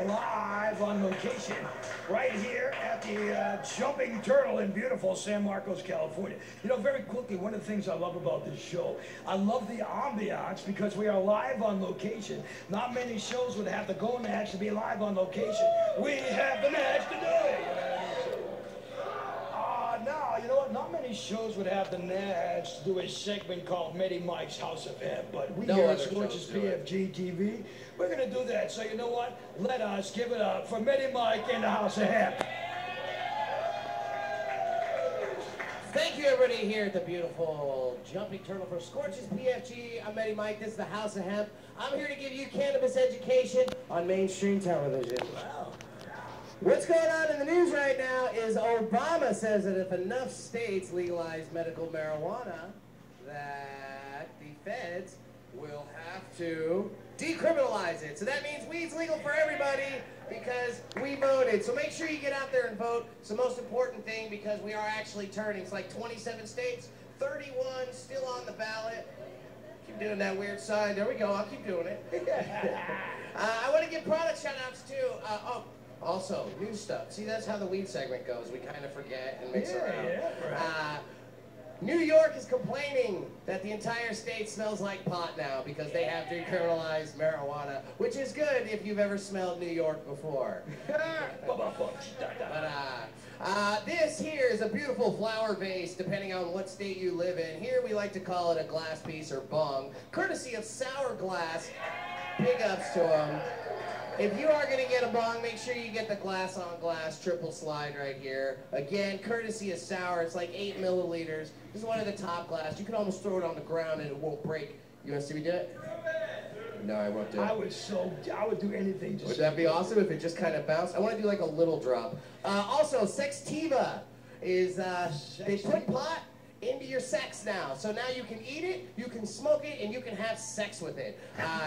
live on location right here at the Jumping Turtle in beautiful San Marcos, California. You know, very quickly, one of the things I love about this show, I love the ambiance because we are live on location. Not many shows would have to go in match to be live on location. We have the match to do it. Now, you know what? Not many shows would have the nerve to do a segment called Medi Mike's House of Hemp, but we here at Scorch's PFG-TV, we're going to do that. So you know what? Let us give it up for Medi Mike in the House of Hemp. Thank you, everybody, here at the beautiful Jumping Turtle for Scorch's PFG. I'm Medi Mike. This is the House of Hemp. I'm here to give you cannabis education on mainstream television. Wow. What's going on in the news right now is Obama says that if enough states legalize medical marijuana, that the feds will have to decriminalize it. So that means weed's legal for everybody because we voted. So make sure you get out there and vote. It's the most important thing because we are actually turning. It's like 27 states, 31 still on the ballot. Keep doing that weird sign. There we go. I'll keep doing it. I want to give product shout-outs too. Also, new stuff. See, that's how the weed segment goes. We kind of forget and mix around. Right. New York is complaining that the entire state smells like pot now because they have decriminalized marijuana, which is good if you've ever smelled New York before. This here is a beautiful flower vase, depending on what state you live in. Here we like to call it a glass piece or bong, courtesy of Sour Glass. Big ups to them. If you are going to get a bong, make sure you get the glass on glass triple slide right here. Again, courtesy of Sour. It's like 8 milliliters. This is one of the top glass. You can almost throw it on the ground and it won't break. You want to see me do it? No, I won't do it. I would do anything. Would that be awesome if it just kind of bounced? I want to do like a little drop. Also, Sextiva is, they put pot into your sex now. So now you can eat it, you can smoke it, and you can have sex with it.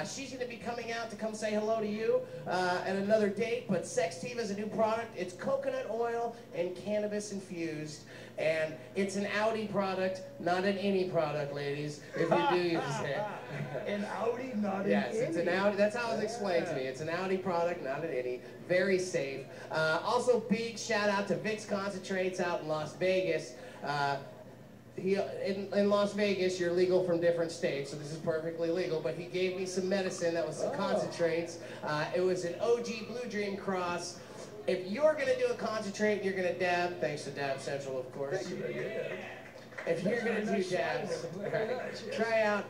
She's going to be coming out to come say hello to you at another date, but Sextiva is a new product. It's coconut oil and cannabis infused, and it's an Audi product, not an any product, ladies, if you do use it. An Audi, not an Yes, it's an Audi. That's how it was explained to me. It's an Audi product, not an any. Very safe. Also, big shout out to Vic's Concentrates out in Las Vegas. In Las Vegas, you're legal from different states, so this is perfectly legal, but he gave me some medicine that was some concentrates. It was an OG Blue Dream Cross. If you're going to do a concentrate and you're going to dab, thanks to Dab Central, of course. Thank you. If you're going to do dabs, try out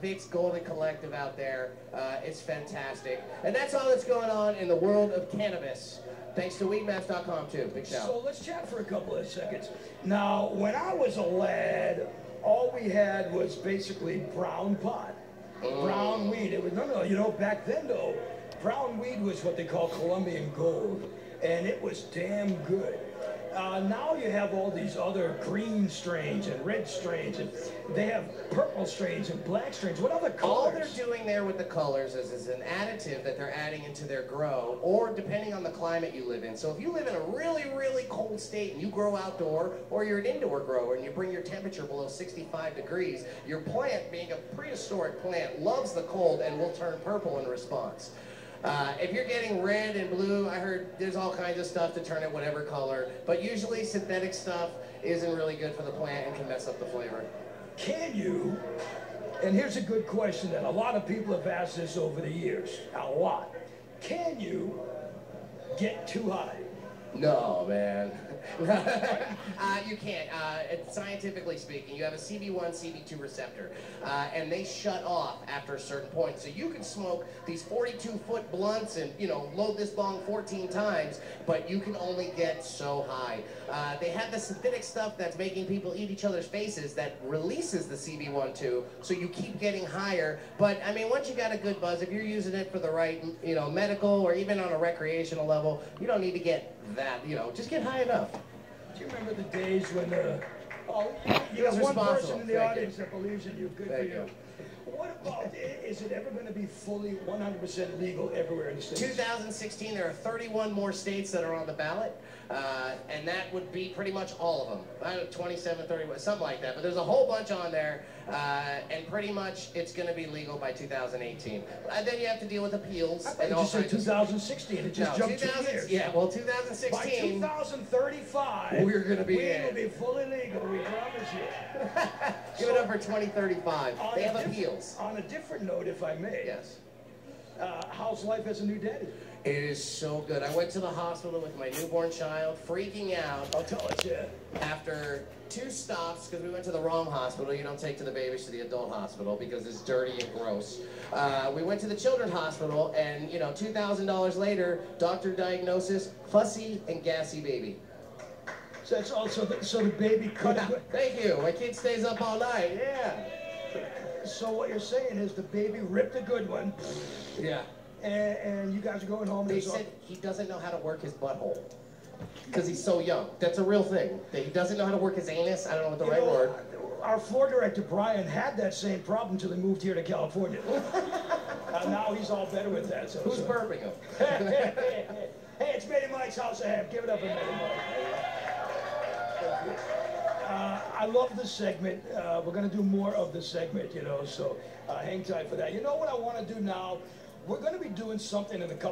Vic's Golden Collective out there. It's fantastic. And that's all that's going on in the world of cannabis. Thanks to weedmaps.com too. Big shout. So let's chat for a couple of seconds. Now, when I was a lad, all we had was basically brown pot, brown weed. It was you know, back then though, brown weed was what they call Colombian gold, and it was damn good. Now you have all these other green strains and red strains, and they have purple strains and black strains. What other colors? All they're doing there with the colors is an additive that they're adding into their grow, or depending on the climate you live in. So if you live in a really, really cold state and you grow outdoor, or you're an indoor grower and you bring your temperature below 65 degrees, your plant, being a prehistoric plant, loves the cold and will turn purple in response. If you're getting red and blue, I heard there's all kinds of stuff to turn it whatever color, but usually synthetic stuff isn't really good for the plant and can mess up the flavor. Can you, and here's a good question that a lot of people have asked this over the years, a lot. Can you get too high? No, man. You can't. Scientifically speaking, you have a CB1, CB2 receptor, and they shut off after a certain point. So you can smoke these 42-foot blunts and, you know, load this bong 14 times, but you can only get so high. They have the synthetic stuff that's making people eat each other's faces that releases the CB1 too, so you keep getting higher. But, I mean, once you got a good buzz, if you're using it for the right, you know, medical or even on a recreational level, you don't need to get that, you know, just get high enough. Do you remember the days when you have one person in the audience that believes in you? Good for you. What about, is it ever going to be fully 100% legal everywhere in the States? 2016, there are 31 more states that are on the ballot, and that would be pretty much all of them. I don't know, 27, 31, something like that. But there's a whole bunch on there, And pretty much it's going to be legal by 2018. And then you have to deal with appeals. I you said 2016. It just jumped 2 years. Yeah, well, 2016. By 2035, we're going to be we will be fully legal. We promise you. Give it up for 2035. They have appeals. On a different note, if I may. Yes. How's life as a new daddy? It is so good. I went to the hospital with my newborn child, freaking out. I'll tell it, yeah. After 2 stops, because we went to the wrong hospital. You don't take the babies to the adult hospital because it's dirty and gross. We went to the children's hospital, and, you know, $2,000 later, doctor diagnosis, fussy and gassy baby. So that's also so the baby cut. Thank you. My kid stays up all night. Yeah. So what you're saying is the baby ripped a good one. Yeah. And you guys are going home. They said he doesn't know how to work his butthole because he's so young. That's a real thing. That he doesn't know how to work his anus. I don't know what the right word. Our floor director Brian had that same problem until he moved here to California. Now he's all better with that. So who's burping him? Hey, it's Medi Mike's House of Hemp. Give it up for Medi Mike. I love this segment. We're going to do more of this segment, you know, so hang tight for that. You know what I want to do now? We're going to be doing something in a couple